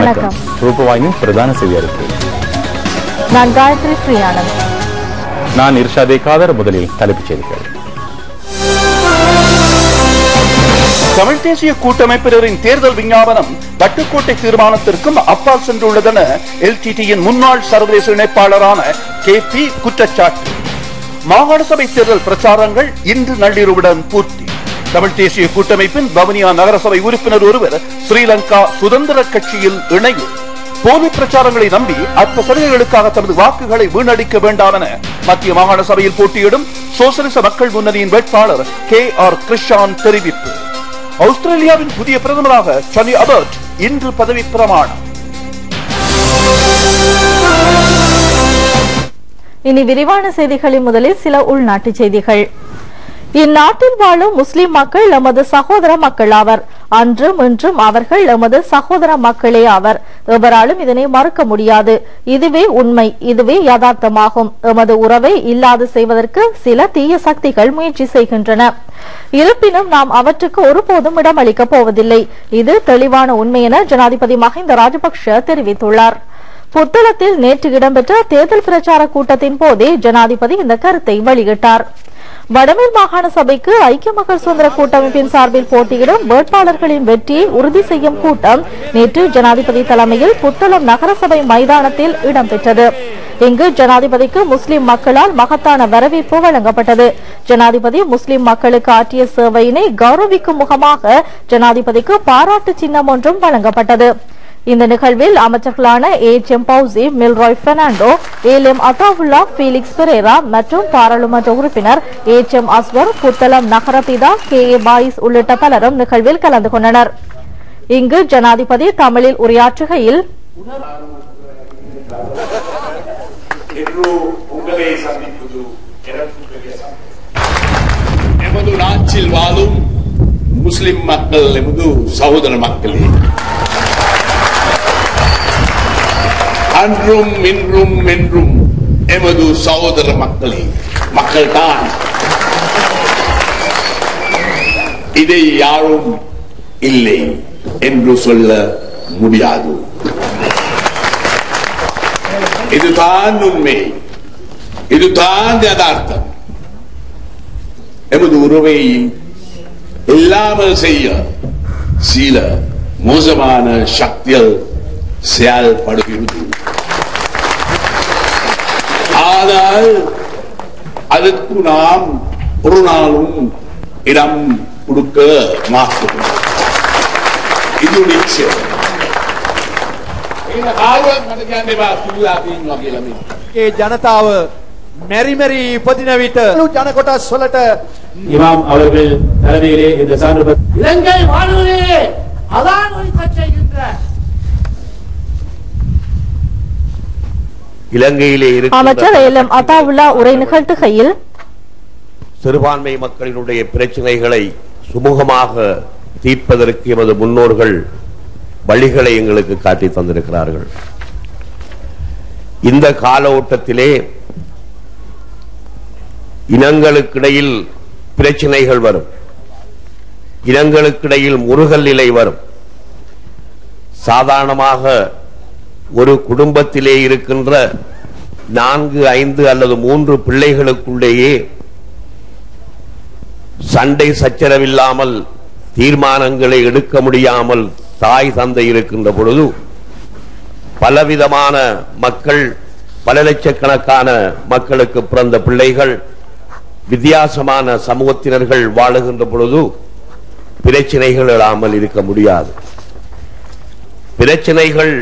வணக்கம். ரூபவாயினின் பிரதான செய்தி அறிக்கை. நான் காயத்ரி ஸ்ரீயானந்த். நான் இர்ஷாதே காதர். முதலில் தலைப்புச் செய்திகள். தமிழ் தேசிய கூட்டமைப்பினரின் தேர்தல் விஞ்ஞாபனம் வட்டுக்கோட்டை தீர்மானத்திற்கும் அப்பால் சென்றுள்ளதென எல்டிடியின் முன்னாள் சர்வதேச இணைப்பாளரான KP குற்றச்சாட்டு. மாகாண சபை தேர்தல் பிரச்சாரங்கள் இன்று நள்ளிரவுடன் பூர்த்தி. தமிழ் தேசிய கூட்டமைப்பின் வவுனியா நகரசபை உறுப்பினர் ஒருவர் ஸ்ரீலங்கா சுதந்திர கட்சியில் இணைவு. போலி பிரச்சாரங்களை நம்பி அற்ப சலுகைகளுக்காக தமது வாக்குகளை வீணடிக்க வேண்டாம் என மத்திய மாகாண சபையில் போட்டியிடும் சோசலிச மக்கள் முன்னணியின் வேட்பாளர் KR கிருஷான் தெரிவிப்பு. ஆஸ்திரேலியாவின் புதிய பிரதமராக டோனி அபர்ட் இன்று பதவி பிரமாணம். இனி விரிவான செய்திகளில் முதலில் சில உள்நாட்டு செய்திகள். இந்நாட்டில் வாழும் முஸ்லிம் மக்கள் எமது சகோதர மக்கள் ஆவர். அன்றும் இன்றும் அவர்கள் எமது சகோதர மக்களே ஆவர். எவராலும் இதனை மறுக்க முடியாது. இதுவே உண்மை, இதுவே யதார்த்தமாகும். எமது உறவை இல்லாது செய்வதற்கு சில தீய சக்திகள் முயற்சி செய்கின்றன. இருப்பினும் நாம் அவற்றுக்கு ஒருபோதும் இடமளிக்கப் போவதில்லை. இது தெளிவான உண்மை என ஜனாதிபதி மஹிந்த ராஜபக்ஷ தெரிவித்துள்ளார். புத்தளத்தில் நேற்று இடம்பெற்ற தேர்தல் பிரச்சார கூட்டத்தின் போதே ஜனாதிபதி இந்த கருத்தை வெளியிட்டார். வடமேல் மாகாண சபைக்கு ஐக்கிய மக்கள் சுதந்திர கூட்டமைப்பின் சார்பில் போட்டியிடும் வேட்பாளர்களின் வெற்றியை உறுதி செய்யும் கூட்டம் நேற்று ஜனாதிபதி தலைமையில் புத்தளம் நகரசபை மைதானத்தில் இடம்பெற்றது. இங்கு ஜனாதிபதிக்கு முஸ்லிம் மக்களால் மகத்தான வரவேற்பு வழங்கப்பட்டது. ஜனாதிபதி முஸ்லிம் மக்களுக்கு ஆற்றிய சேவையினை கௌரவிக்கும் முகமாக ஜனாதிபதிக்கு பாராட்டு சின்னம் ஒன்றும் வழங்கப்பட்டது. இந்த நிகழ்வில் அமைச்சர்களான HM பௌசி, மில்ராய் பெர்னாண்டோ, ALM அத்தாவுல்லா, ஃபீலிக்ஸ் பெரேரா மற்றும் பாராளுமன்ற உறுப்பினர் HM அஸ்வர், புத்தளம் நகரபிதா KA பாயிஸ் உள்ளிட்ட பலரும் நிகழ்வில் கலந்து கொண்டனர். இங்கு ஜனாதிபதி தமிழில் உரையாற்றுகையில் எமது நாட்டில் வாழும் முஸ்லிம் மக்கள் எமது சகோதர மக்களே, அன்றும் இன்றும் என்றும் எமது சகோதர மக்களே, மக்கள்தான். இதை யாரும் இல்லை என்று சொல்ல முடியாது. இதுதான் உண்மை, இதுதான் யதார்த்தம். எமது உறவை இல்லாமல் செய்ய சில மோசமான சக்திகள் செயல்படுகிறது. ஆனால் அதற்கு நாம் ஒரு நாளும் இடம் கொடுக்க மாட்டோம். இது நிச்சயம். ජනතාව මෙරි මෙරි උපදින විට ජන කොටස් වලට இமாம் அவர்கள் தலைமையிலே இந்த சான்று இலங்கை வானொலியிலே அதான் ஒலிக்கச் செய்கின்ற இலங்கையிலே அமைச்சர் ALM அத்தாவுல்லா உரை நிகழ்த்துகையில் சிறுபான்மை மக்களினுடைய பிரச்சனைகளை சுமூகமாக தீர்ப்பதற்கு எமது முன்னோர்கள் வழிகளை எங்களுக்கு காட்டி தந்திருக்கிறார்கள். இந்த கால ஓட்டத்திலே இனங்களுக்கிடையில் பிரச்சனைகள் வரும், இனங்களுக்கிடையில் முறுகல் நிலை வரும். சாதாரணமாக ஒரு குடும்பத்திலே இருக்கின்ற 4, 5 அல்லது 3 பிள்ளைகளுக்குள்ளேயே சண்டை சச்சரவில்லாமல் தீர்மானங்களை எடுக்க முடியாமல் தாய் தந்தை இருக்கின்ற பொழுது பலவிதமான மக்கள், பல லட்சக்கணக்கான மக்களுக்கு பிறந்த பிள்ளைகள், வித்தியாசமான சமூகத்தினர்கள் வாழுகின்ற பொழுது பிரச்சனைகள் இல்லாமல் இருக்க முடியாது. பிரச்சனைகள்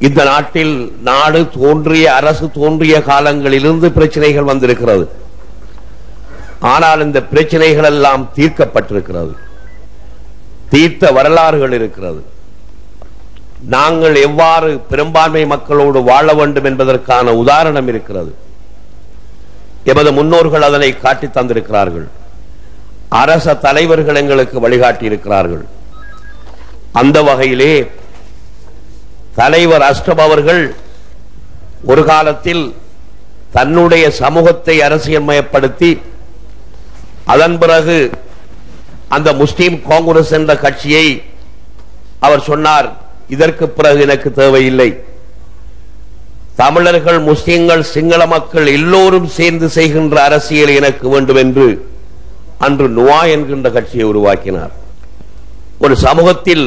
இந்த நாட்டில் நாடு தோன்றிய, அரசு தோன்றிய காலங்களிலிருந்து பிரச்சனைகள் வந்திருக்கிறது. ஆனால் இந்த பிரச்சனைகள் எல்லாம் தீர்க்கப்பட்டிருக்கிறது, தீர்த்த வரலாறுகள் இருக்கிறது. நாங்கள் எவ்வாறு பெரும்பான்மை மக்களோடு வாழ வேண்டும் என்பதற்கான உதாரணம் இருக்கிறது. எமது முன்னோர்கள் அதனை காட்டி தந்திருக்கிறார்கள். அரச தலைவர்கள் எங்களுக்கு வழிகாட்டி இருக்கிறார்கள். அந்த வகையிலே தலைவர் அஷ்டம் அவர்கள் ஒரு காலத்தில் தன்னுடைய சமூகத்தை அரசியல்மயப்படுத்தி அதன் பிறகு அந்த முஸ்லிம் காங்கிரஸ் என்ற கட்சியை அவர் சொன்னார், இதற்கு பிறகு எனக்கு தேவையில்லை. தமிழர்கள், முஸ்லிம்கள், சிங்கள மக்கள் எல்லோரும் சேர்ந்து செய்கின்ற அரசியல் எனக்கு வேண்டும் என்று அன்று நுவா என்கின்ற கட்சியை உருவாக்கினார். ஒரு சமூகத்தில்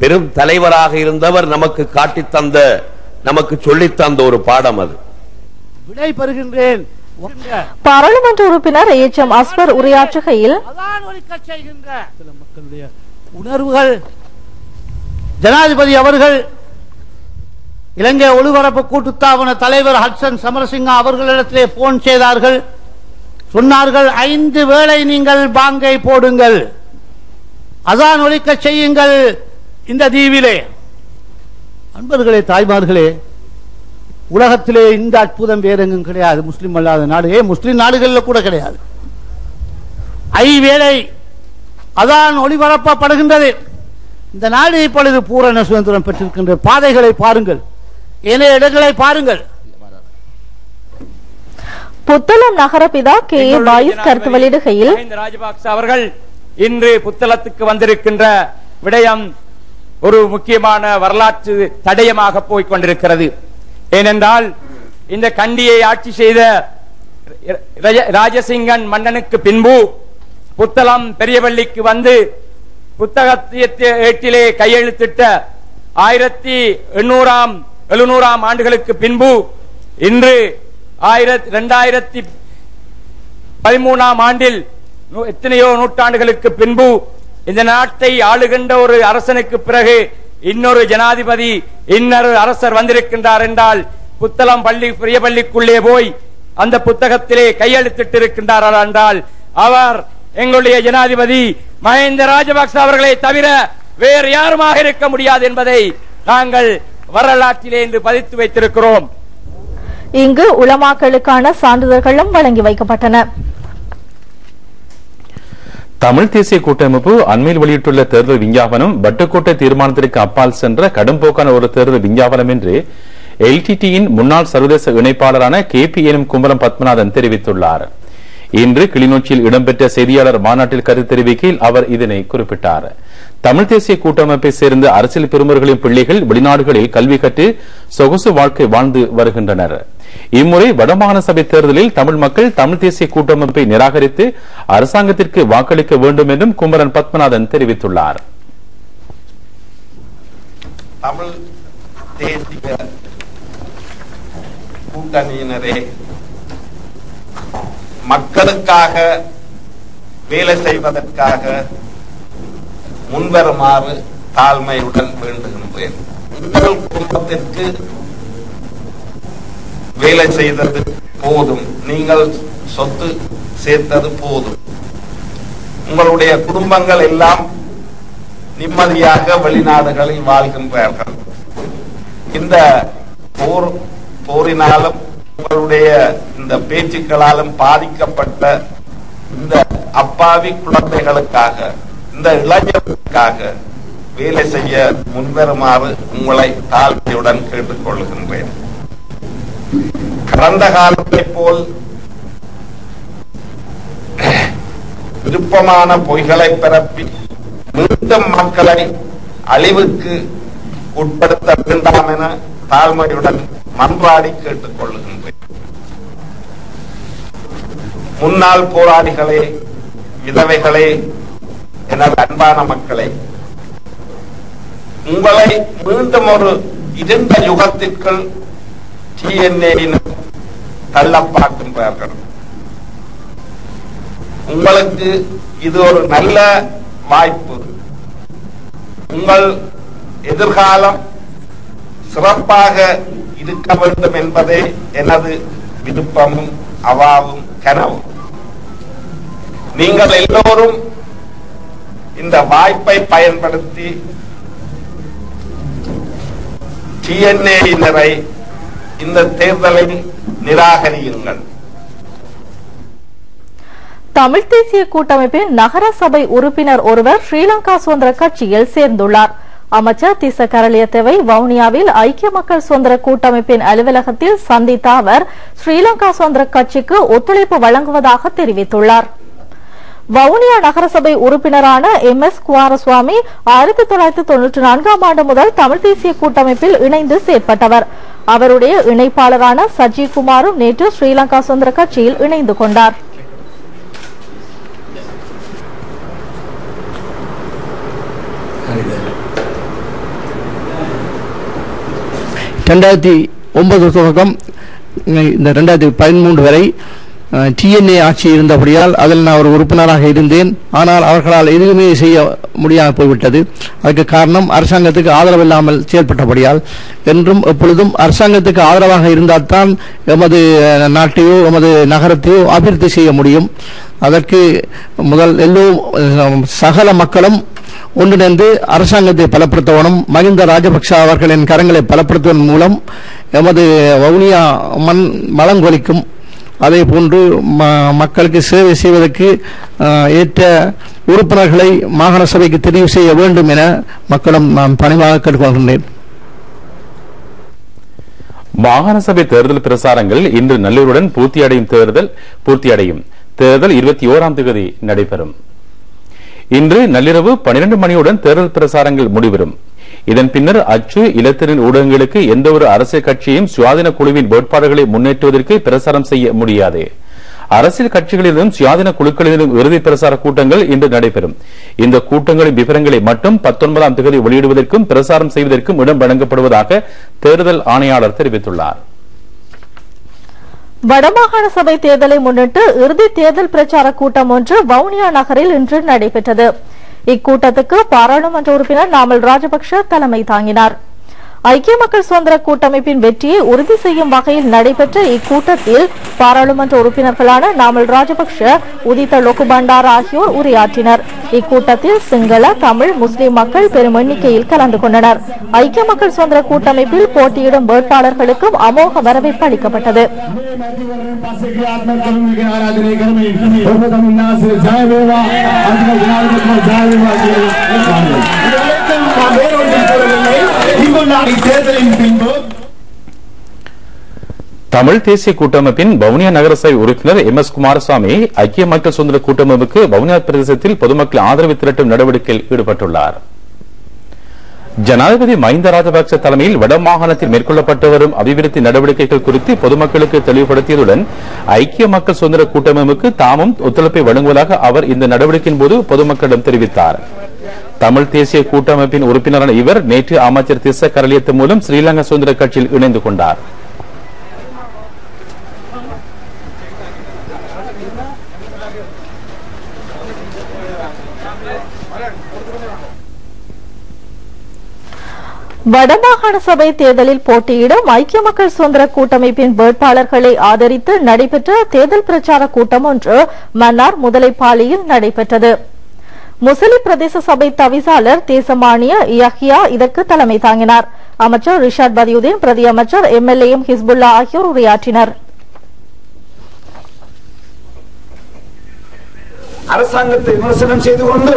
பெரும் தலைவராக இருந்தவர் நமக்கு காட்டித் தந்த, நமக்கு சொல்லித் தந்த ஒரு பாடம் அது. விடை பெறுகின்றேன். பாராளுமன்ற உறுப்பினர் HM அஸ்வர் உரையாற்றுகையில், மக்களுடைய உணர்வுகள் ஜனாதிபதி அவர்கள் இலங்கை ஒளிபரப்பு கூட்டுத்தாபன தலைவர் ஹட்சன் சமரசிங்கா அவர்களிடத்திலே போன் செய்தார்கள். சொன்னார்கள், 5 வேளை நீங்கள் பாங்கை போடுங்கள், அதான் ஒலிக்க செய்யுங்கள் இந்த தீவிலே. அன்பர்களே, தாய்மார்களே, உலகத்திலே இந்த அற்புதம் வேறெங்கும் கிடையாது. முஸ்லிம் அல்லாத நாடு, முஸ்லிம் நாடுகளில் கூட கிடையாது. ஐவேளை அதான் ஒளிபரப்பப்படுகின்றது. இந்த நாடு இப்பொழுது பூரண சுதந்திரம் பெற்றிருக்கின்ற பாதைகளை பாருங்கள், ஏனைய இடங்களை பாருங்கள். புத்தளம் நகரபிதா KA பாயிஸ் கருத்து வெளியிடுகையில், ராஜபக்ச அவர்கள் இன்று புத்தளத்துக்கு வந்திருக்கின்ற விடயம் ஒரு முக்கியமான வரலாற்று தடயமாக போய்க் கொண்டிருக்கிறது. ஏனென்றால் இந்த கண்டியை ஆட்சி செய்த ராஜசிங்கன் மன்னனுக்கு பின்பு புத்தளம் பெரியவள்ளிக்கு வந்து புத்தகத்திலே கையெழுத்திட்ட 1700 ஆண்டுகளுக்கு பின்பு இன்று 2013 ஆண்டில் எத்தனையோ நூற்றாண்டுகளுக்கு பின்பு இந்த நாட்டை ஆளுகின்ற ஒரு அரசனுக்கு பிறகு இன்னொரு ஜனாதிபதி, இன்னொரு அரசர் வந்திருக்கின்றார் என்றால் புத்தளம் பெரியபள்ளிக்குள்ளே போய் அந்த புத்தகத்திலே கையெழுத்திட்டு இருக்கின்றார் என்றால் அவர் எங்களுடைய ஜனாதிபதி மஹிந்த ராஜபக்ச அவர்களை தவிர வேறு யாருமாக இருக்க முடியாது என்பதை நாங்கள் வரலாற்றிலே இன்று பதித்து வைத்திருக்கிறோம். இங்கு உலமாக்களுக்கான சான்றிதழ்களும் வழங்கி வைக்கப்பட்டன. தமிழ் தேசிய கூட்டமைப்பு அண்மையில் வெளியிட்டுள்ள தேர்தல் விஞ்ஞாபனம் வட்டுக்கோட்டை தீர்மானத்திற்கு அப்பால் சென்ற கடும்போக்கான ஒரு தேர்தல் விஞ்ஞாபனம் என்று LTTயின் முன்னாள் சர்வதேச இணைப்பாளரான KP எனும் கும்பலம் பத்மநாதன் தெரிவித்துள்ளார். இன்று கிளிநொச்சியில் இடம்பெற்ற செய்தியாளர் மாநாட்டில் கருத்து தெரிவிக்கையில் அவர் இதனை குறிப்பிட்டார். தமிழ் தேசிய கூட்டமைப்பை சேர்ந்த அரசியல் பெருமர்களின் பிள்ளைகள் வெளிநாடுகளில் கல்வி கற்று சொகுசு வாழ்க்கை வாழ்ந்து வருகின்றனர். இம்முறை வடமாகாண சபை தேர்தலில் தமிழ் மக்கள் தமிழ் தேசிய கூட்டமைப்பை நிராகரித்து அரசாங்கத்திற்கு வாக்களிக்க வேண்டும் என்றும் குமரன் பத்மநாதன் தெரிவித்துள்ளார். தமிழ் தேசிய கூட்டணியினரே, மக்களுக்காக வேலை செய்வதற்காக முன்வருமாறு தாழ்மையுடன் வேண்டுகின்றேன். உங்கள் குடும்பத்திற்கு வேலை செய்தது போதும், நீங்கள் சொத்து சேர்த்தது போதும். உங்களுடைய குடும்பங்கள் எல்லாம் நிம்மதியாக வெளிநாடுகளில் வாழ்கின்றார்கள். இந்த போரினாலும் உங்களுடைய இந்த பேச்சுக்களாலும் பாதிக்கப்பட்ட இந்த அப்பாவி குழந்தைகளுக்காக, இந்த இளைஞர்களுக்காக வேலை செய்ய முன்வருமாறு உங்களை தாழ்மையுடன் கேட்டுக்கொள்கின்றேன். கடந்த காலத்தை போல் விருப்பமான பொய்களை பரப்பி மீண்டும் மக்களை அழிவுக்கு உட்படுத்த வேண்டாம் என தாழ்மையுடன் மன்றாடி கேட்டுக் கொள்கின்றேன். முன்னாள் போராளிகளே, விதவைகளே, எனது அன்பான மக்களே, உங்களை மீண்டும் ஒரு இருண்ட யுகத்திற்குள் TNA-யினர் தள்ள பார்க்கின்றார்கள். உங்களுக்கு இது ஒரு நல்ல வாய்ப்பு. உங்கள் எதிர்காலம் சிறப்பாக இருக்க வேண்டும் என்பதே எனது விருப்பமும் அவாவும் கனவும். நீங்கள் எல்லோரும் இந்த வாய்ப்பை பயன்படுத்தி TNA-யினரை இந்த தேர்தலை நிராகரியுங்கள். தமிழ் தேசிய கூட்டமைப்பின் நகர சபை உறுப்பினர் ஒருவர் ஸ்ரீலங்கா சுதந்திர கட்சியில் சேர்ந்துள்ளார். அமைச்சர் திஸ்ஸ கரளியத்தேவை வவுனியாவில் ஐக்கிய மக்கள் சுதந்திர கூட்டமைப்பின் அலுவலகத்தில் சந்தித்த அவர் ஸ்ரீலங்கா சுதந்திர கட்சிக்கு ஒத்துழைப்பு வழங்குவதாக தெரிவித்துள்ளார். வவுனியா நகரசபை உறுப்பினரான MS குமாரசுவாமி 1994 ஆண்டு முதல் தமிழ் தேசிய கூட்டமைப்பில் இணைந்து செயற்பட்டவர். அவருடைய இணைப்பாளரான சஜீவ் குமாரும் நேற்று ஸ்ரீலங்கா சுதந்திர கட்சியில் இணைந்து கொண்டார். தொடக்கம் இந்த 2013 வரை TNA ஆட்சி இருந்தபடியால் அதில் நான் ஒரு உறுப்பினராக இருந்தேன். ஆனால் அவர்களால் எதுவுமே செய்ய முடியாமல் போய்விட்டது. அதுக்கு காரணம் அரசாங்கத்துக்கு ஆதரவில்லாமல் செயல்பட்டபடியால். என்றும் எப்பொழுதும் அரசாங்கத்துக்கு ஆதரவாக இருந்தால்தான் எமது நாட்டையோ எமது நகரத்தையோ அபிவிருத்தி செய்ய முடியும். அதற்கு முதல் சகல மக்களும் ஒன்றிணைந்து அரசாங்கத்தை பலப்படுத்தவனும் மஹிந்த ராஜபக்ஷ அவர்களின் கரங்களை பலப்படுத்துவதன் மூலம் எமது வவுனியா மண் வளங்கொலிக்கும். அதே போன்று மக்களுக்கு சேவை செய்வதற்கு ஏற்ற உறுப்பினர்களை மாகாண சபைக்கு தெரிவு செய்ய வேண்டும் என மக்களும் நான் பணிவாக கேட்டுக்கொள்கின்றேன். மாகாண சபை தேர்தல் பிரசாரங்கள் இன்று நல்லூருடன் பூர்த்தியடையும். தேர்தல் 21ஆம் தேதி நடைபெறும். இன்று நள்ளிரவு 12 மணியுடன் தேர்தல் பிரசாரங்கள் முடிவரும். இதன் பின்னர் அச்சு இலத்திரன் ஊடகங்களுக்கு எந்த ஒரு அரசியல் கட்சியும் சுயாதீன குழுவின் வேட்பாளர்களை முன்னேற்றுவதற்கு பிரசாரம் செய்ய முடியாது. அரசியல் கட்சிகளிலும் சுயாதீன குழுக்களிலும் இறுதி பிரசார கூட்டங்கள் இன்று நடைபெறும். இந்த கூட்டங்களின் விவரங்களை மட்டும் 19ஆம் தேதி வெளியிடுவதற்கும் பிரசாரம் செய்வதற்கும் இடம் வழங்கப்படுவதாக தேர்தல் ஆணையாளர் தெரிவித்துள்ளார். வடமாகாண சபை தேர்தலை முன்னிட்டு இறுதி தேர்தல் பிரச்சார கூட்டம் ஒன்று வவுனியா நகரில் இன்று நடைபெற்றது. இக்கூட்டத்துக்கு பாராளுமன்ற உறுப்பினர் நாமல் ராஜபக்ஷ தலைமை தாங்கினார். ஐக்கிய மக்கள் சுதந்திர கூட்டமைப்பின் வெற்றியை உறுதி செய்யும் வகையில் நடைபெற்ற இக்கூட்டத்தில் பாராளுமன்ற உறுப்பினர்களான நாமல் ராஜபக்ஷ, உதித்த லோகுபண்டார ஆகியோர் உரையாற்றினர். இக்கூட்டத்தில் சிங்கள, தமிழ், முஸ்லிம் மக்கள் பெரும் எண்ணிக்கையில் கலந்து கொண்டனர். ஐக்கிய மக்கள் சுதந்திர கூட்டமைப்பில் போட்டியிடும் வேட்பாளர்களுக்கும் அமோக வரவேற்பு அளிக்கப்பட்டது. தமிழ் தேசிய கூட்டமைப்பின் வவுனியா நகரசபை உறுப்பினர் MS குமாரசுவாமி ஐக்கிய மக்கள் சுதந்திர கூட்டமைப்புக்கு வவுனியா பிரதேசத்தில் பொதுமக்கள் ஆதரவு திரட்டும் நடவடிக்கையில் ஈடுபட்டுள்ளார். ஜனாதிபதி மஹிந்த ராஜபக்ச தலைமையில் வடமாகாணத்தில் மேற்கொள்ளப்பட்டு வரும் அபிவிருத்தி நடவடிக்கைகள் குறித்து பொதுமக்களுக்கு தெளிவுபடுத்தியதுடன் ஐக்கிய மக்கள் சுதந்திர கூட்டமைப்புக்கு தாமும் ஒத்துழைப்பை வழங்குவதாக அவர் இந்த நடவடிக்கையின் போது பொதுமக்களிடம் தெரிவித்தார். தமிழ் தேசிய கூட்டமைப்பின் உறுப்பினரான இவர் நேற்று அமைச்சர் திஸ்ஸ கரலியத்து மூலம் ஸ்ரீலங்கா சுதந்திர கட்சியில் இணைந்து கொண்டார். வடமாகாண சபை தேர்தலில் போட்டியிடும் ஐக்கிய மக்கள் சுதந்திர கூட்டமைப்பின் வேட்பாளர்களை ஆதரித்து நடைபெற்ற தேர்தல் பிரச்சார கூட்டம் ஒன்று மன்னார் முதலைப்பாலியில் நடைபெற்றது. முசலி பிரதேச சபை தவிசாளர் தேசமானிய யஹ்யா இதற்கு தலைமை தாங்கினார். அமைச்சர் ரிஷாட் பதியுதீன், பிரதி அமைச்சர் MLA ஹிஸ்புல்லா ஆகியோர் உரையாற்றினர். அரசாங்கத்தை விமர்சனம் செய்து கொண்டு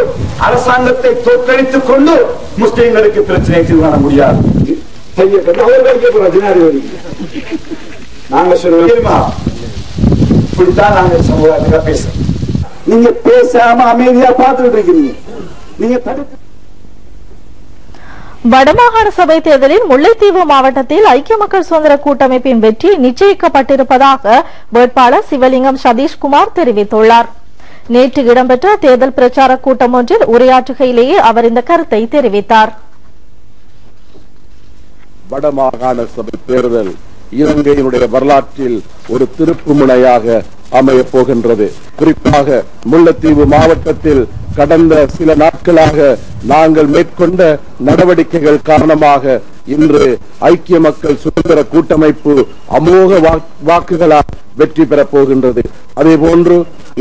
அரசாங்கத்தை தோற்கடித்துக் கொண்டு முஸ்லிம்களுக்கு பிரச்சனை தீர்வு காண முடியாது. ஜனாதிபதி நாங்க சொல்லுவோம், இப்படித்தான் நாங்க சமூகத்தில் பேசுறோம். நீங்க பேசாம அமைதியா பார்த்துட்டு இருக்கீங்க. நீங்க வடமாகாண சபை தேர்தலில் முல்லைத்தீவு மாவட்டத்தில் ஐக்கிய மக்கள் சுதந்திர கூட்டமைப்பின் வெற்றி நிச்சயிக்கப்பட்டிருப்பதாக வேட்பாளர் சிவலிங்கம் சதீஷ்குமார் தெரிவித்துள்ளார். நேற்று இடம்பெற்ற தேர்தல் பிரச்சார கூட்டம் ஒன்றில் உரையாற்றுகையிலேயே அவர் இந்த கருத்தை தெரிவித்தார். வடமாகாண சபை தேர்தல் இலங்கையினுடைய வரலாற்றில் ஒரு திருப்பு முனையாக அமையப் போகின்றது. குறிப்பாக முல்லைத்தீவு மாவட்டத்தில் கடந்த சில நாட்களாக நாங்கள் மேற்கொண்ட நடவடிக்கைகள் காரணமாக இன்று ஐக்கிய மக்கள் சுதந்திர கூட்டமைப்பு அமோக வாக்குகளால் வெற்றி பெறப் போகின்றது. அதே போன்று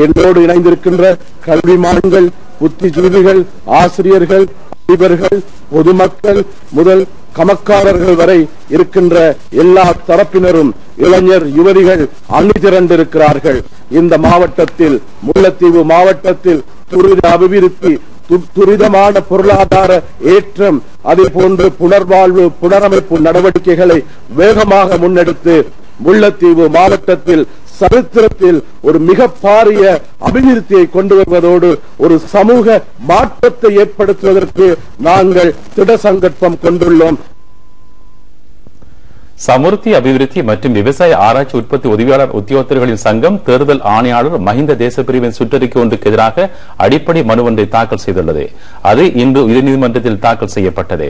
என்னோடு இணைந்திருக்கின்ற கல்விமான்கள், புத்திஜீவிகள், ஆசிரியர்கள், அதிபர்கள், பொதுமக்கள் முதல் கமக்காரர்கள் வரை இருக்கின்ற எல்லா தரப்பினரும், இளைஞர் யுவதிகள் அணி திரண்டிருக்கிறார்கள். இந்த மாவட்டத்தில், முல்லைத்தீவு மாவட்டத்தில் துரித அபிவிருத்தி, துரிதமான பொருளாதார ஏற்றம், அதே போன்று புனர்வாழ்வு, புனரமைப்பு நடவடிக்கைகளை வேகமாக முன்னெடுத்து முல்லைத்தீவு மாவட்டத்தில் சரித்திரத்தில் ஒரு மிக பாரிய அபிவிருத்தியை கொண்டு வருவதோடு ஒரு சமூக மாற்றத்தை ஏற்படுத்துவதற்கு நாங்கள் திட சங்கல்பம் கொண்டுள்ளோம். சமுர்த்தி அபிவிருத்தி மற்றும் விவசாய ஆராய்ச்சி உற்பத்தி உதவியாளர் உத்தியோகத்தர்களின் சங்கம் தேர்தல் ஆணையாளர் மஹிந்த தேசப்பிரிவின் சுற்றறிக்கை ஒன்றுக்கு எதிராக அடிப்படை மனு ஒன்றை தாக்கல் செய்துள்ளது. அது இன்று உயர்நீதிமன்றத்தில் தாக்கல் செய்யப்பட்டது.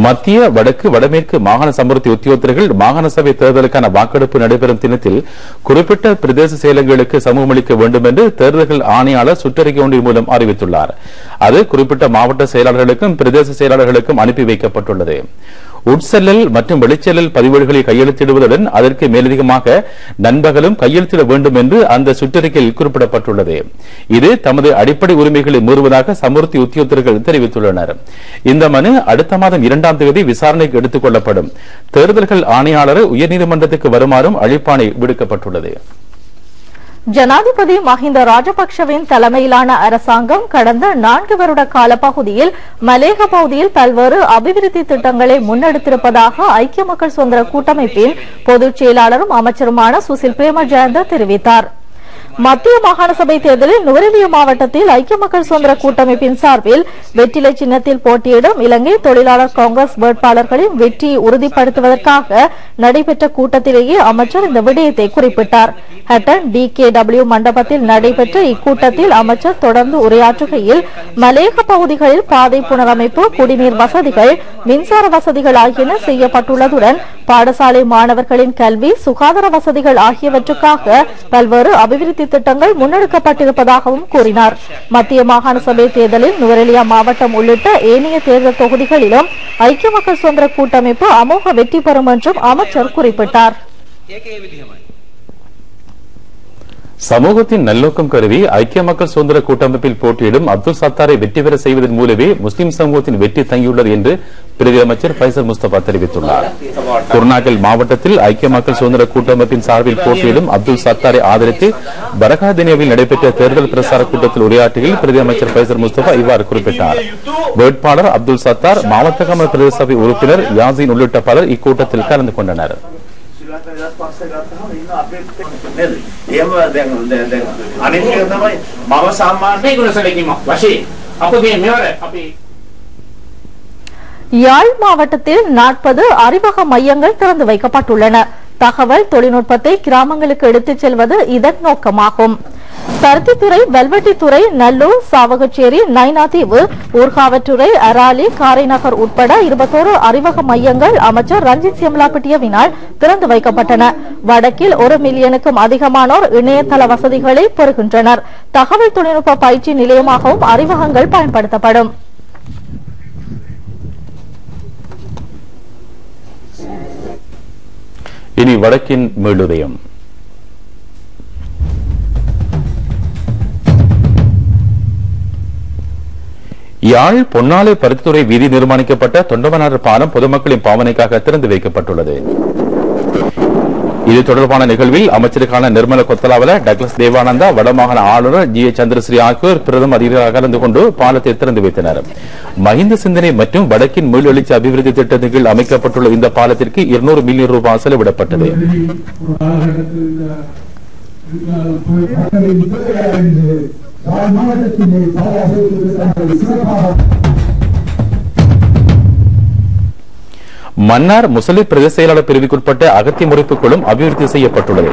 மத்திய வடக்கு வடமேற்கு மாகாண சமுர்த்தி உத்தியோகத்தர்கள் மாகாண சபை தேர்தலுக்கான வாக்கெடுப்பு நடைபெறும் தினத்தில் குறிப்பிட்ட பிரதேச செயலங்களுக்கு சமூகமளிக்க வேண்டும் என்று தேர்தல்கள் ஆணையாளர் சுற்றறிக்கை ஒன்றின் மூலம் அறிவித்துள்ளார். அது குறிப்பிட்ட மாவட்ட செயலாளர்களுக்கும் பிரதேச செயலாளர்களுக்கும் அனுப்பி வைக்கப்பட்டுள்ளது. உட்செல்லல் மற்றும் வெளிச்செல்லல் பதிவேடுகளை கையெழுத்திடுவதுடன் அதற்கு மேலதிகமாக நண்பகலும் கையெழுத்திட வேண்டும் என்று அந்த சுற்றறிக்கையில் குறிப்பிடப்பட்டுள்ளது. இது தமது அடிப்படை உரிமைகளை மீறுவதாக சமுர்த்தி உத்தியோகத்தர்கள் தெரிவித்துள்ளனர். இந்த மனு அடுத்த மாதம் 2ஆம் தேதி விசாரணைக்கு எடுத்துக் கொள்ளப்படும். தேர்தல்கள் ஆணையாளர் உயர்நீதிமன்றத்துக்கு வருமாறும் அழைப்பாணை விடுக்கப்பட்டுள்ளது. ஜனாதிபதி மஹிந்த ராஜபக்ஷவின் தலைமையிலான அரசாங்கம் கடந்த 4 வருட கால பகுதியில் மலேக பகுதியில் பல்வேறு அபிவிருத்தி திட்டங்களை முன்னெடுத்திருப்பதாக ஐக்கிய மக்கள் சுதந்திர கூட்டமைப்பின் பொதுச் செயலாளரும் அமைச்சருமான சுசில் பிரேமஜயந்த தெரிவித்தார். மத்திய மாகாண சபை தேர்தலில் நுவரெலியா மாவட்டத்தில் ஐக்கிய மக்கள் சுதந்திர கூட்டமைப்பின் சார்பில் வெற்றிலை சின்னத்தில் போட்டியிடும் இலங்கை தொழிலாளர் காங்கிரஸ் வேட்பாளர்களின் வெற்றியை உறுதிப்படுத்துவதற்காக நடைபெற்ற கூட்டத்திலேயே அமைச்சர் இந்த விடயத்தை குறிப்பிட்டார். ஹட்டன் DKW மண்டபத்தில் நடைபெற்ற இக்கூட்டத்தில் அமைச்சர் தொடர்ந்து உரையாற்றுகையில் மலேக பகுதிகளில் பாதை புனரமைப்பு, குடிநீர் வசதிகள், மின்சார வசதிகள் ஆகியன செய்யப்பட்டுள்ளதுடன் பாடசாலை மாணவர்களின் கல்வி, சுகாதார வசதிகள் ஆகியவற்றுக்காக பல்வேறு அபிவிருத்தி திட்டங்கள் முன்னெடுக்கப்பட்டிருப்பதாகவும் கூறினார். மத்திய மாகாண சபை தேர்தலில் நுவரெலியா மாவட்டம் உள்ளிட்ட ஏனைய தேர்தல் தொகுதிகளிலும் ஐக்கிய மக்கள் சுதந்திர கூட்டமைப்பு அமோக வெற்றி பெறும் என்றும் அமைச்சர் குறிப்பிட்டார். சமூகத்தின் நல்லோக்கம் கருதி ஐக்கிய மக்கள் சுதந்திர கூட்டமைப்பில் போட்டியிடும் அப்துல் சத்தாரை வெற்றி பெற செய்வதன் மூலமே முஸ்லிம் சமூகத்தின் வெற்றி தங்கியுள்ளது என்று பிரதி அமைச்சர் பைசல் முஸ்தபா தெரிவித்துள்ளார். குருநாகல் மாவட்டத்தில் ஐக்கிய மக்கள் சுதந்திர கூட்டமைப்பின் சார்பில் போட்டியிடும் அப்துல் சத்தாரை ஆதரித்து பரகாதினியாவில் நடைபெற்ற தேர்தல் பிரசார கூட்டத்தில் உரையாற்றுகையில் பிரதி அமைச்சர் பைசல் முஸ்தபா இவ்வாறு குறிப்பிட்டார். வேட்பாளர் அப்துல் சத்தார், மாவட்ட கமல் பிரதேச சபை உறுப்பினர் யாசின் உள்ளிட்ட பலர் இக்கூட்டத்தில் கலந்து கொண்டனர். யாழ் மாவட்டத்தில் 40 அறிவக மையங்கள் திறந்து வைக்கப்பட்டுள்ளன. தகவல் தொழில்நுட்பத்தை கிராமங்களுக்கு எடுத்துச் செல்வது இதன் நோக்கமாகும். பருத்தித்துறை, வெல்வெட்டித்துறை, நல்லூர், சாவகச்சேரி, நைனாதீவு, ஊர்காவற்றுறை, அராலி, காரைநகர் உட்பட 21 அறிவக மையங்கள் அமைச்சர் ரஞ்சித் சிம்லாபட்டியவினால் திறந்து வைக்கப்பட்டன. வடக்கில் 1 மில்லியனுக்கும் அதிகமானோர் இணையதள வசதிகளை பெறுகின்றனர். தகவல் தொழில்நுட்ப பயிற்சி நிலையமாகவும் அறிவகங்கள் பயன்படுத்தப்படும். இனி வடக்கின் மீளுதயம். யாழ் பொன்னாலை பருத்தித்துறை வீதி நிர்மாணிக்கப்பட்ட தொண்டமனார் பாலம் பொதுமக்களின் பாவனைக்காக திறந்து வைக்கப்பட்டுள்ளது. இது தொடர்பான நிகழ்வில் அமைச்சருக்கான நிர்மல கொத்தலாவல, டக்ளஸ் தேவானந்தா, வடமாகாண ஆளுநர் GH சந்திரஸ்ரீ ஆகியோர் பிரதம அதிகாரிகளாக கலந்து கொண்டு பாலத்தை திறந்து வைத்தனர். மஹிந்த சிந்தனை மற்றும் வடக்கின் மீளெழுச்சி அபிவிருத்தி திட்டத்தின் கீழ் அமைக்கப்பட்டுள்ள இந்த பாலத்திற்கு 200 மில்லியன் ரூபாய் செலவிடப்பட்டது. மன்னார் முசலி பிரதேச செயலாளர் பிரிவுக்குட்பட்ட அகத்திய முறைப்பு குளம் அபிவிருத்தி செய்யப்பட்டுள்ளது.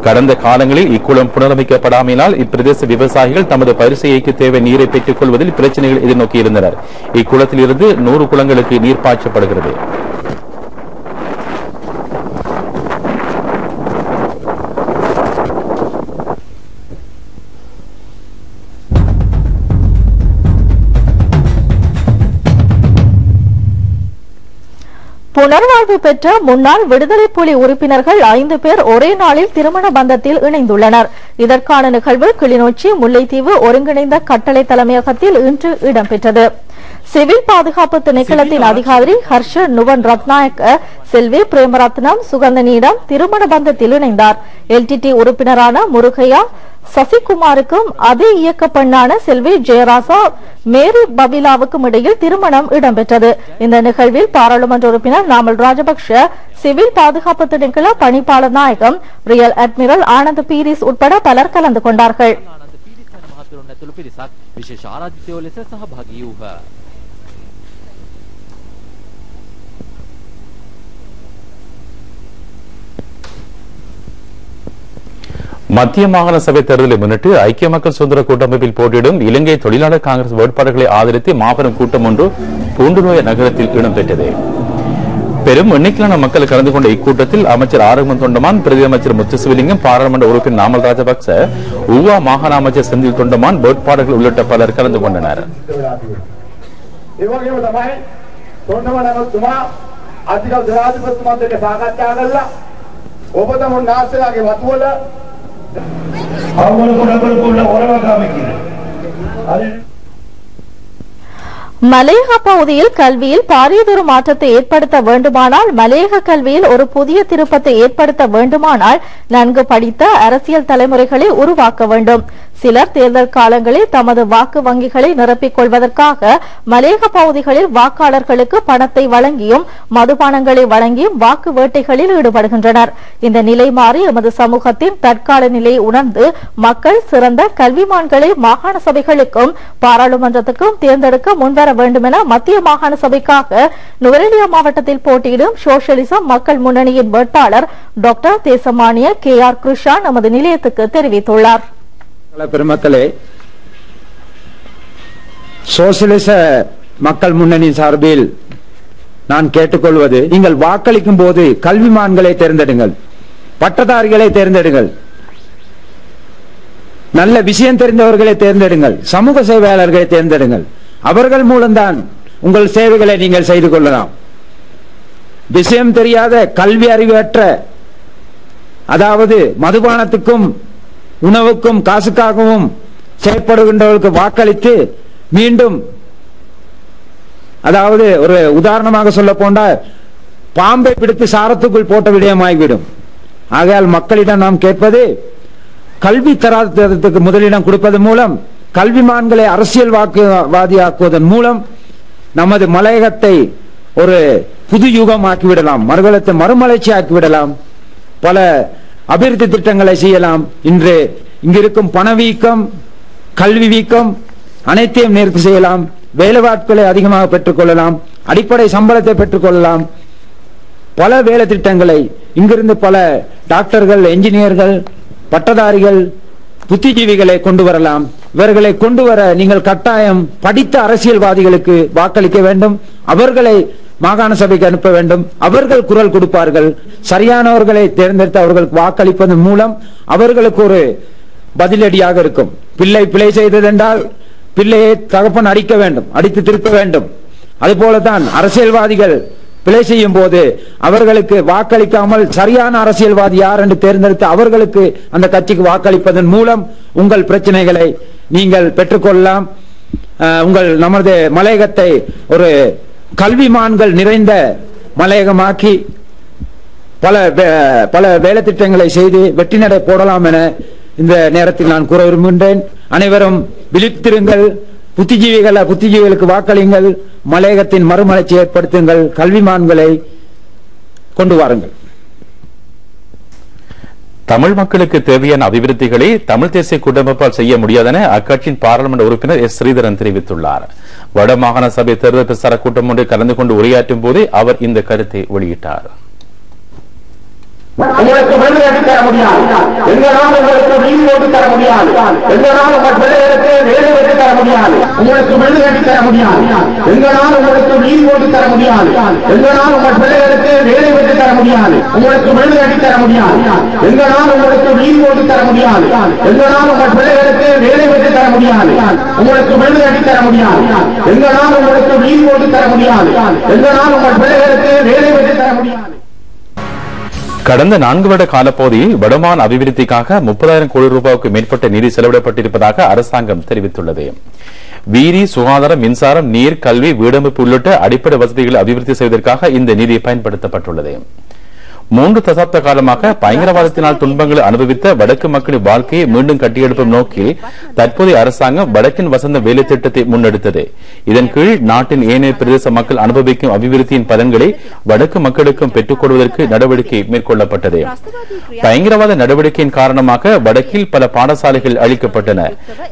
கடந்த காலங்களில் இக்குளம் புனரமைக்கப்படாமையினால் இப்பிரதேச விவசாயிகள் தமது பயிர் செய்கைக்கு தேவை நீரை பெற்றுக் கொள்வதில் பிரச்சனைகள் எதிர்நோக்கியிருந்தனர். இக்குளத்தில் இருந்து 100 குளங்களுக்கு நீர் பாய்ச்சப்படுகிறது. புனர்வாழ்வு பெற்ற முன்னாள் விடுதலை புலி உறுப்பினர்கள் 5 பேர் ஒரே நாளில் திருமண பந்தத்தில் இணைந்துள்ளனர். இதற்கான நிகழ்வு கிளிநொச்சி முல்லைத்தீவு ஒருங்கிணைந்த கட்டளை தலைமையகத்தில் இன்று இடம்பெற்றது. சிவில் பாதுகாப்பு திணைக்களத்தின் அதிகாரி ஹர்ஷ நுவன் ரத்நாயக்க செல்வி பிரேமரத்னம் சுகந்தனியிடம் திருமண பந்தத்தில் இணைந்தார். எல்டிடி உறுப்பினரான முருகையா சசிகுமாருக்கும் அதே இயக்க பெண்ணான செல்வி ஜெயராசா மேரி பபிலாவுக்கும் இடையில் திருமணம் இடம்பெற்றது. இந்த நிகழ்வில் பாராளுமன்ற உறுப்பினர் நாமல் ராஜபக்ஷ, சிவில் பாதுகாப்பு திணைக்கள பணிப்பாளர் நாயகம் ரியல் அட்மிரல் ஆனந்த் பீரிஸ் உட்பட பலர் கலந்து கொண்டார்கள். மத்திய மாகாண சபை தேர்தலை முன்னிட்டு ஐக்கிய மக்கள் சுதந்திர கூட்டமைப்பில் போட்டியிடும் இலங்கை தொழிலாளர் காங்கிரஸ் வேட்பாளர்களை ஆதரித்து மாபெரும் கூட்டம் ஒன்று பூண்டுநோய நகரத்தில் இடம்பெற்றது. பெரும் எண்ணிக்கையிலான மக்கள் கலந்து கொண்ட இக்கூட்டத்தில் அமைச்சர் ஆரோக்கியம் தொண்டமான், பிரதி அமைச்சர் முத்துசிவலிங்கம், பாராளுமன்ற உறுப்பினர் நாமல் ராஜபக்ச, ஊவா மாகாண அமைச்சர் செந்தில் தொண்டமான், வேட்பாளர்கள் உள்ளிட்ட பலர் கலந்து கொண்டனர். மலையக பகுதியில் கல்வியில் பாரியதொரு மாற்றத்தை ஏற்படுத்த வேண்டுமானால், மலையக கல்வியில் ஒரு புதிய திருப்பத்தை ஏற்படுத்த வேண்டுமானால் நன்கு படித்த அரசியல் தலைமுறைகளை உருவாக்க வேண்டும். சிலர் தேர்தல் காலங்களில் தமது வாக்கு வங்கிகளை நிரப்பிக் கொள்வதற்காக மலையக பகுதிகளில் வாக்காளர்களுக்கு பணத்தை வழங்கியும் மதுபானங்களை வழங்கியும் வாக்கு வேட்டைகளில் ஈடுபடுகின்றனர். இந்த நிலை மாறி எமது சமூகத்தின் தற்கால நிலையை உணர்ந்து மக்கள் சிறந்த கல்விமான்களை மாகாண சபைகளுக்கும் பாராளுமன்றத்துக்கும் தேர்ந்தெடுக்க முன்வர வேண்டும் என மத்திய மாகாண சபைக்காக நுவரெலியா மாவட்டத்தில் போட்டியிடும் சோசியலிசம் மக்கள் முன்னணியின் வேட்பாளர் டாக்டர் தேசமானிய KR கிருஷான் நமது நிலையத்துக்கு தெரிவித்துள்ளார். பெருமக்களே, சோசியலிச மக்கள் முன்னணி சார்பில் நான் கேட்டுக்கொள்வது, நீங்கள் வாக்களிக்கும் போது கல்விமான்களை தேர்ந்தெடுங்கள், பட்டதாரிகளை தேர்ந்தெடுங்கள், நல்ல விஷயம் தெரிந்தவர்களை தேர்ந்தெடுங்கள், சமூக சேவையாளர்களை தேர்ந்தெடுங்கள். அவர்கள் மூலம்தான் உங்கள் சேவைகளை நீங்கள் செய்து கொள்ளலாம். விஷயம் தெரியாத கல்வி அறிவற்ற, அதாவது மதுபானத்துக்கும் உணவுக்கும் காசுக்காகவும் செயற்படுகின்றவர்களுக்கு வாக்களித்து மீண்டும், அதாவது ஒரு உதாரணமாக சொல்ல போனால் பாம்பை பிடித்து சாரத்துக்குள் போட்ட விடயமாகிவிடும். ஆகையால் மக்களிடம் நாம் கேட்பது, கல்வி தராதரத்துக்கு முதலிடம் கொடுப்பதன் மூலம், கல்விமான்களை அரசியல் வாக்குவாதியாக்குவதன் மூலம் நமது மலையகத்தை ஒரு புது யுகம் ஆக்கிவிடலாம், மறுகலத்தை மறுமலர்ச்சி ஆக்கிவிடலாம், பல அபிவிருத்தி திட்டங்களை செய்யலாம். இன்று இங்கிருக்கும் பணவீக்கம், கல்வி வீக்கம் அனைத்தையும் நேர்த்தி செய்யலாம். வேலைவாய்ப்புகளை அதிகமாக பெற்றுக் கொள்ளலாம், அடிப்படை சம்பளத்தை பெற்றுக் கொள்ளலாம். பல வேலை திட்டங்களை இங்கிருந்து பல டாக்டர்கள், என்ஜினியர்கள், பட்டதாரிகள், புத்திஜீவிகளை கொண்டு வரலாம். இவர்களை கொண்டு வர நீங்கள் கட்டாயம் படித்த அரசியல்வாதிகளுக்கு வாக்களிக்க வேண்டும். அவர்களை மாகாண சபைக்கு அனுப்ப வேண்டும். அவர்கள் குரல் கொடுப்பார்கள். சரியானவர்களை தேர்ந்தெடுத்து அவர்களுக்கு வாக்களிப்பதன் மூலம் அவர்களுக்கு ஒரு பதிலடியாக இருக்கும். பிள்ளை பிழை செய்ததென்றால் பிள்ளையை தகப்பன் அடிக்க வேண்டும், அடித்து திருப்ப வேண்டும். அதுபோலதான் அரசியல்வாதிகள் பிழை செய்யும் போது அவர்களுக்கு வாக்களிக்காமல் சரியான அரசியல்வாதி யார் என்று தேர்ந்தெடுத்து அவர்களுக்கு அந்த கட்சிக்கு வாக்களிப்பதன் மூலம் உங்கள் பிரச்சனைகளை நீங்கள் பெற்றுக்கொள்ளலாம். உங்கள் நமது மலையகத்தை ஒரு கல்விமான்கள் நிறைந்த மலையகமாக்கி பல வேலை திட்டங்களை செய்து வெற்றி நடை போடலாம் என இந்த நேரத்தில் நான் கூற விரும்புகின்றேன். அனைவரும் விழித்திருங்கள், புத்திஜீவிகளுக்கு வாக்களியுங்கள், மலையகத்தின் மறுமலர்ச்சி ஏற்படுத்துங்கள், கல்விமான்களை கொண்டு வாருங்கள். தமிழ் மக்களுக்கு தேவையான அபிவிருத்திகளை தமிழ் தேசிய கூட்டமைப்பால் செய்ய முடியாதென அக்கட்சியின் பாராளுமன்ற உறுப்பினர் எஸ் ஸ்ரீதரன் தெரிவித்துள்ளார். வடமாகாண சபை தேர்தல் பிரசார கூட்டம் ஒன்றில் கலந்து கொண்டு உரையாற்றும் போதே அவர் இந்த கருத்தை வெளியிட்டார். உங்களுக்கு விடுதலை தர முடியாது, எங்களால் உங்களுக்கு நீதி ஓட்டு தர முடியாது, எங்களால் உங்கள் பிள்ளைகளுக்கு வேலை வெற்றி தர முடியாது, உங்களுக்கு விடுதலை தர முடியாது, எங்களால் உங்களுக்கு நீதி ஓட்டு தர முடியாது, எங்களால் உங்கள் பிள்ளைகளுக்கு வேலை வெற்றி தர முடியாது, உங்களுக்கு விடுதலை தர முடியாது, எங்களால் உங்களுக்கு நீதி ஓட்டு தர முடியாது, எங்களால் உங்கள் பிள்ளைகளுக்கு வேலை வெற்றி தர முடியாது, உங்களுக்கு விடுதலை தர முடியாது, எங்களால் உங்களுக்கு நீதி ஓட்டு தர முடியாது, எங்களால் உங்கள் பிள்ளைகளுக்கு வேலை வெற்றி தர முடியாது. கடந்த 4 வருட காலப்பகுதியில் வடமாகாண அபிவிருத்திக்காக 30,000 கோடி ரூபாய்க்கு மேற்பட்ட நிதி செலவிடப்பட்டிருப்பதாக அரசாங்கம் தெரிவித்துள்ளது. வீதி, சுகாதாரம், மின்சாரம், நீர், கல்வி, வீடமைப்பு உள்ளிட்ட அடிப்படை வசதிகளை அபிவிருத்தி செய்வதற்காக இந்த நிதி பயன்படுத்தப்பட்டுள்ளது. 3 தசாப்த காலமாக பயங்கரவாதத்தினால் துன்பங்களை அனுபவித்த வடக்கு மக்களின் வாழ்க்கையை மீண்டும் கட்டியெழுப்பும் நோக்கில் தற்போதைய அரசாங்கம் வடக்கின் வசந்த வேலை திட்டத்தை முன்னெடுத்தது. இதன் கீழ் நாட்டின் ஏனைய பிரதேச மக்கள் அனுபவிக்கும் அபிவிருத்தியின் பலன்களை வடக்கு மக்களுக்கும் பெற்றுக் கொடுவதற்கு நடவடிக்கை மேற்கொள்ளப்பட்டது. பயங்கரவாத நடவடிக்கையின் காரணமாக வடக்கில் பல பாடசாலைகள் அழிக்கப்பட்டன.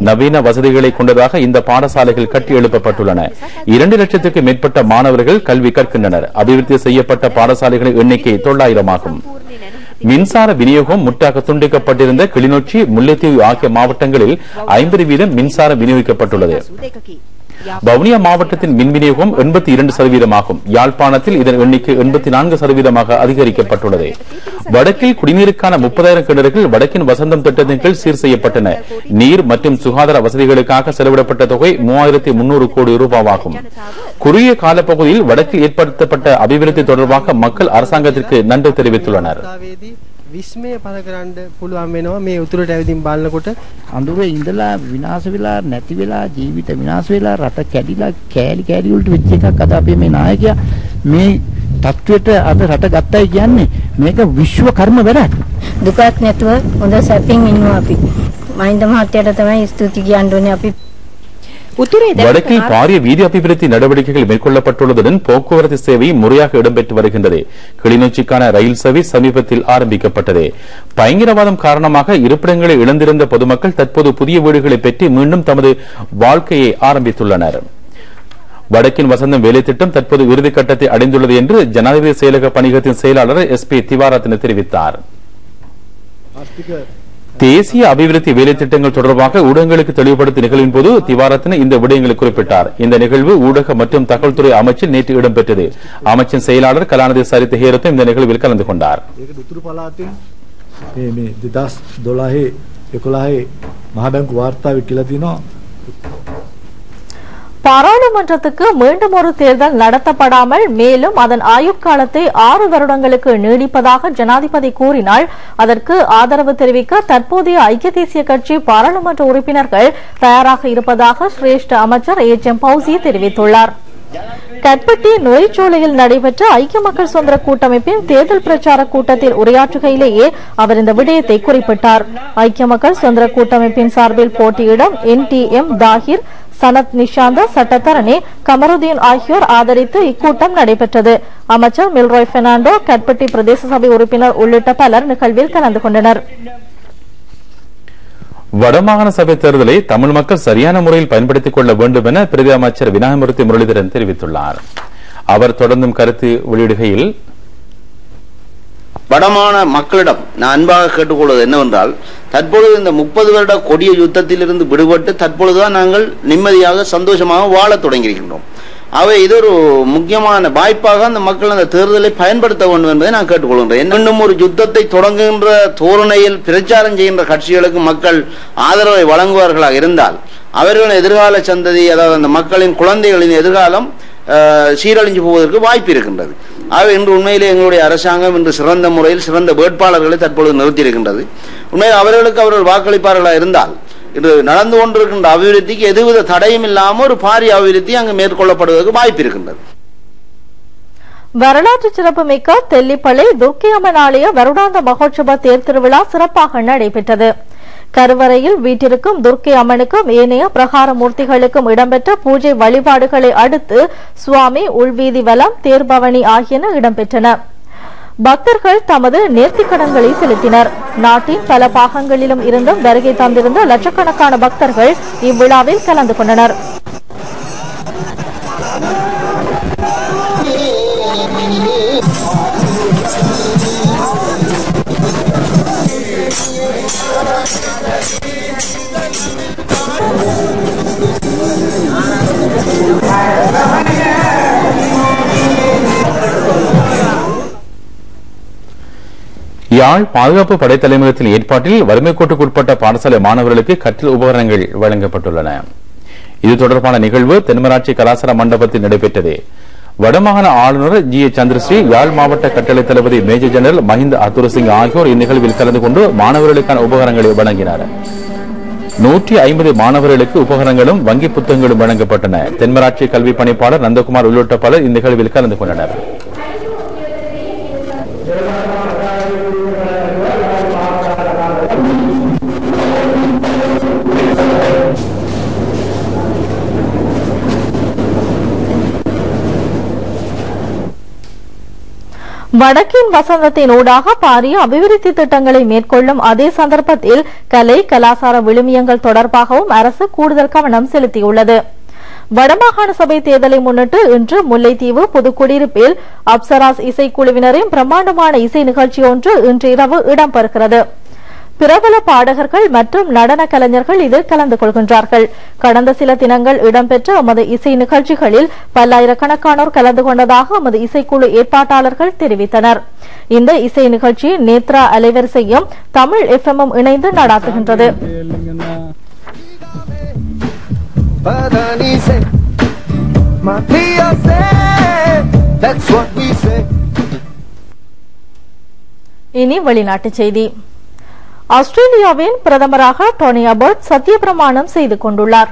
நவீன வசதிகளை கொண்டதாக இந்த பாடசாலைகள் கட்டி எழுப்பப்பட்டுள்ளன. 2 லட்சத்துக்கு மேற்பட்ட மாணவர்கள் கல்வி கற்கின்றனர். அபிவிருத்தி செய்யப்பட்ட பாடசாலைகளின் எண்ணிக்கை 900 ஆகும். மின்சார விநியோகம் முற்றாக துண்டிக்கப்பட்டிருந்த கிளிநொச்சி, முல்லைத்தீவு ஆகிய மாவட்டங்களில் 50% மின்சாரம் விநியோகிக்கப்பட்டுள்ளது. வவுனியா மாவட்டத்தின் மின் விநியோகம் 82% ஆகும். யாழ்ப்பாணத்தில் இதன் எண்ணிக்கை 84% அதிகரிக்கப்பட்டுள்ளது. வடக்கில் குடிநீருக்கான 30,000 கிணறுகள் வடக்கின் வசந்தம் திட்டத்தின் கீழ் சீர் செய்யப்பட்டன. நீர் மற்றும் சுகாதார வசதிகளுக்காக செலவிடப்பட்ட தொகை 3,300 கோடி ரூபாவாகும். குறுகிய காலப்பகுதியில் வடக்கில் ஏற்படுத்தப்பட்ட அபிவிருத்தி தொடர்பாக மக்கள் அரசாங்கத்திற்கு நன்றி தெரிவித்துள்ளனர். විස්මය පළ කරන්න පුළුවන් වෙනවා මේ උතුරට ඇවිදින් බලනකොට. අඳුරේ ඉඳලා විනාශ වෙලා නැති වෙලා ජීවිත විනාශ වෙලා රට කැඩිලා කෑලි කෑලි වලට වෙච්ච එකක් අද අපේ මේ නායකයා මේ තත්ත්වයට අද රට ගත්තයි කියන්නේ මේක විශ්ව කර්ම වැඩක්. දුකක් නැතුව හොඳ සැපින් ඉන්නවා අපි. මහින්ද මහත්තයාට තමයි ස්තුති කියන්න ඕනේ අපි. வடக்கில் பாரிய வீதி அபிவிருத்தி நடவடிக்கைகள் மேற்கொள்ளப்பட்டுள்ளதுடன் போக்குவரத்து சேவை முறையாக இடம்பெற்று வருகின்றது. கிளிநொச்சிக்கான ரயில் சேவை சமீபத்தில் ஆரம்பிக்கப்பட்டது. பயங்கரவாதம் காரணமாக இருப்பிடங்களை இழந்திருந்த பொதுமக்கள் தற்போது புதிய வீடுகளை பெற்று மீண்டும் தமது வாழ்க்கையை ஆரம்பித்துள்ளனர். வடக்கின் வசந்தம் வேலை திட்டம் தற்போது இறுதிக்கட்டத்தை அடைந்துள்ளது என்று ஜனாதிபதி செயலக பணியகத்தின் செயலாளர் SP திவாரத்ன தெரிவித்தார். தேசிய அபிவிருத்தி வேலை திட்டங்கள் தொடர்பாக ஊடகங்களுக்கு தெளிவுபடுத்திய நிகழ்வின் போது திவாரத்ன இந்த விடயங்களை குறிப்பிட்டார். இந்த நிகழ்வு ஊடக மற்றும் தகவல் துறை அமைச்சில் நேற்று இடம்பெற்றது. அமைச்சின் செயலாளர் கலாநிதி சரித் ஹேரத்தும் இந்த நிகழ்வில் கலந்து கொண்டார். 2012 මහබැංකු වාර්තාවේ කියලා තියෙනවා பாராளுமன்றத்துக்கு மீண்டும் ஒரு தேர்தல் நடத்தப்படாமல் மேலும் அதன் ஆயுட்காலத்தை 6 வருடங்களுக்கு நீடிப்பதாக ஜனாதிபதி கூறினால் அதற்கு ஆதரவு தெரிவிக்க தற்போதைய ஐக்கிய தேசிய கட்சி பாராளுமன்ற உறுப்பினர்கள் தயாராக இருப்பதாக சிரேஷ்ட அமைச்சர் HM பௌசி தெரிவித்துள்ளார். கட்பட்டி நொய்ச்சோலையில் நடைபெற்ற ஐக்கிய மக்கள் சுதந்திர கூட்டமைப்பின் தேர்தல் பிரச்சார கூட்டத்தில் உரையாற்றுகையிலேயே அவர் இந்த விடயத்தை குறிப்பிட்டார். ஐக்கிய மக்கள் சுதந்திர கூட்டமைப்பின் சார்பில் போட்டியிடும் NTM தாகிர், சனத் நிஷாந்த, சட்டத்தரணி கமருதீன் ஆகியோர் ஆதரித்து இக்கூட்டம் நடைபெற்றது. அமைச்சர் மில்ராய் பெர்னாண்டோ, கட்பட்டி பிரதேச சபை உறுப்பினர் உள்ளிட்ட பலர் நிகழ்வில் கலந்து கொண்டனர். வடமாகாண சபை தேர்தலை தமிழ் மக்கள் சரியான முறையில் பயன்படுத்திக் கொள்ள வேண்டும் என பிரதி அமைச்சர் விநாயகமூர்த்தி முரளிதரன் தெரிவித்துள்ளார். அவர் தொடர்ந்தும் கருத்து வெளியிடுகையில், வடமாகாண மக்களிடம் நான் அன்பாக கேட்டுக்கொள்வது என்னவென்றால், தற்பொழுது இந்த 30 வருட கொடிய யுத்தத்திலிருந்து விடுபட்டு தற்பொழுதுதான் நாங்கள் நிம்மதியாக சந்தோஷமாக வாழத் தொடங்கியிருக்கின்றோம். அவை இது ஒரு முக்கியமான வாய்ப்பாக அந்த மக்கள் அந்த தேர்தலை பயன்படுத்த வேண்டும் என்பதை நான் கேட்டுக்கொள்கின்றேன். இன்னும் ஒரு யுத்தத்தை தொடங்குகின்ற தோரணையில் பிரச்சாரம் செய்கின்ற கட்சிகளுக்கு மக்கள் ஆதரவை வழங்குவார்களாக இருந்தால் அவர்களின் எதிர்கால சந்ததி, அதாவது அந்த மக்களின் குழந்தைகளின் எதிர்காலம் சீரழிஞ்சு போவதற்கு வாய்ப்பு இருக்கின்றது. ஆகவே இன்று உண்மையிலே எங்களுடைய அரசாங்கம் இன்று சிறந்த முறையில் சிறந்த வேட்பாளர்களை தற்பொழுது நிறுத்தியிருக்கின்றது. உண்மையில் அவர்களுக்கு அவர்கள் வாக்களிப்பார்களாக இருந்தால் இன்று நடந்து கொண்டிருக்கின்ற அபிவிருத்திக்கு எதுவித தடையும் இல்லாமல் ஒரு பாரிய அபிவிருத்தி அங்கு மேற்கொள்ளப்படுவதற்கு வாய்ப்பு இருக்கின்றது. வரலாற்று சிறப்புமிக்க தெல்லிப்பளை துர்க்கை அம்மன் ஆலய வருடாந்த மகோற்சவ தேர் திருவிழா சிறப்பாக நடைபெற்றது. கருவறையில் வீட்டிற்கும் துர்க்கை அம்மனுக்கும் ஏனைய பிரகார மூர்த்திகளுக்கும் இடம்பெற்ற பூஜை வழிபாடுகளை அடுத்து சுவாமி, உள்வீதி வலம், தேர்பவனி ஆகியன இடம்பெற்றன. பக்தர்கள் தமது நேர்த்திக்கடன்களை செலுத்தினர். நாட்டின் பல பாகங்களிலும் இருந்தும் வருகை தந்திருந்த லட்சக்கணக்கான பக்தர்கள் இவ்விழாவில் கலந்து கொண்டனர். யாழ் பாதுகாப்பு படை தலைமையகத்தின் ஏற்பாட்டில் வறுமை கோட்டுக்குட்பட்ட பாடசாலை மாணவர்களுக்கு கற்றல் உபகரணங்கள் வழங்கப்பட்டுள்ளன. இது தொடர்பான நிகழ்வு தென்மராட்சி கலாசார மண்டபத்தில் நடைபெற்றது. வடமாகாண ஆளுநர் GH சந்திரஸ்ரீ, யாழ் மாவட்ட கட்டளை தளபதி மேஜர் ஜெனரல் மஹிந்த அத்துரசிங் ஆகியோர் இந்நிகழ்வில் கலந்து கொண்டு மாணவர்களுக்கான உபகரணங்களை வழங்கினர். 150 மாணவர்களுக்கு உபகரணங்களும் வங்கி புத்தகங்களும் வழங்கப்பட்டன. தென்மராட்சி கல்வி பணிப்பாளர் நந்தகுமார் உள்ளிட்ட பலர் இந்த நிகழ்வில் கலந்து கொண்டனர். வடக்கின் வசந்தத்தின் ஊடாக பாரிய அபிவிருத்தி திட்டங்களை மேற்கொள்ளும் அதே சந்தர்ப்பத்தில் கலை கலாசார விழுமியங்கள் தொடர்பாகவும் அரசு கூடுதல் கவனம் செலுத்தியுள்ளது. வடமாகாண சபை தேர்தலை முன்னிட்டு இன்று முல்லைத்தீவு புதுக்குடியிருப்பில் அப்சராஸ் இசைக்குழுவினரின் பிரம்மாண்டமான இசை நிகழ்ச்சி ஒன்று இன்று இரவு இடம்பெறுகிறது. பிரபல பாடகர்கள் மற்றும் நடன கலைஞர்கள் இதில் கலந்து கொள்கின்றார்கள். கடந்த சில தினங்கள் இடம்பெற்ற எமது இசை நிகழ்ச்சிகளில் பல்லாயிரக்கணக்கானோர் கலந்து கொண்டதாக எமது இசைக்குழு ஏற்பாட்டாளர்கள் தெரிவித்தனர். இந்த இசை நிகழ்ச்சி நேத்ரா அலைவரிசையும் தமிழ் எஃப்எம்மும் இணைந்து நடாத்துகின்றது. இனி வெளிநாட்டுச் செய்தி. ஆஸ்திரேலியாவின் பிரதமராக டோனி அபர்ட் சத்தியப்பிரமாணம் செய்து கொண்டுள்ளார்.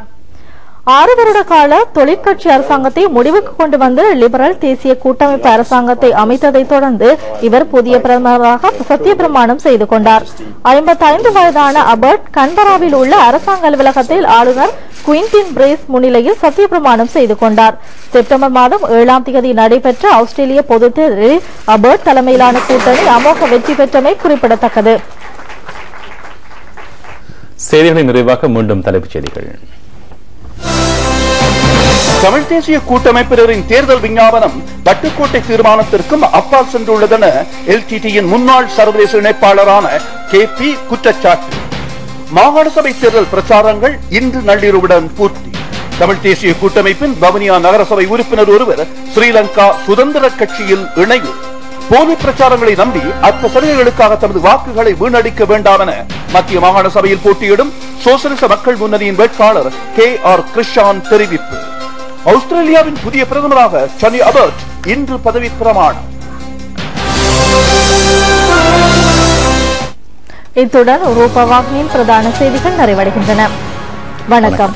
6 வருட கால தொழிற்கட்சி அரசாங்கத்தை முடிவுக்கு கொண்டு வந்து லிபரல் தேசிய கூட்டமைப்பு அரசாங்கத்தை அமைத்ததைத் தொடர்ந்து இவர் புதிய பிரதமராக சத்தியப்பிரமாணம் செய்து கொண்டார். 55 வயதான அபர்ட் கன்பராவில் உள்ள அரசாங்க அலுவலகத்தில் ஆளுநர் குயின்டின் பிரேஸ் முன்னிலையில் சத்தியப்பிரமாணம் செய்து கொண்டார். செப்டம்பர் மாதம் 7ஆம் தேதி நடைபெற்ற ஆஸ்திரேலிய பொதுத் தேர்தலில் அபர்ட் தலைமையிலான கூட்டணி அமோக வெற்றி பெற்றமை குறிப்பிடத்தக்கது. செய்திகளை நிறைவாக மீண்டும் தலைப்புச் செய்திகள். தமிழ் தேசிய கூட்டமைப்பினரின் தேர்தல் விஞ்ஞாபனம் வட்டுக்கோட்டை தீர்மானத்திற்கும் அப்பால் சென்றுள்ளதென எல்டிடியின் முன்னாள் சர்வதேச இணைப்பாளரான KP குற்றச்சாட்டு. மாகாண சபை தேர்தல் பிரச்சாரங்கள் இன்று நள்ளிரவுடன் பூர்த்தி. தமிழ் தேசிய கூட்டமைப்பின் வவுனியா நகரசபை உறுப்பினர் ஒருவர் ஸ்ரீலங்கா சுதந்திர கட்சியில் இணைவு. போலி பிரச்சாரங்களை நம்பி அற்ப சலுகைகளுக்காக தமது வாக்குகளை வீணடிக்க வேண்டாம் என மத்திய மாகாண சபையில் போட்டியிடும் சோசலிச மக்கள் முன்னணியின் வேட்பாளர் KR கிருஷான் தெரிவிப்பு. ஆஸ்திரேலியாவின் புதிய பிரதமராக டோனி அபர்ட் இன்று பதவி பிரமாணம். இத்துடன் ரூபவாகினின் பிரதான செய்திகள் நிறைவடைகின்றன. வணக்கம்.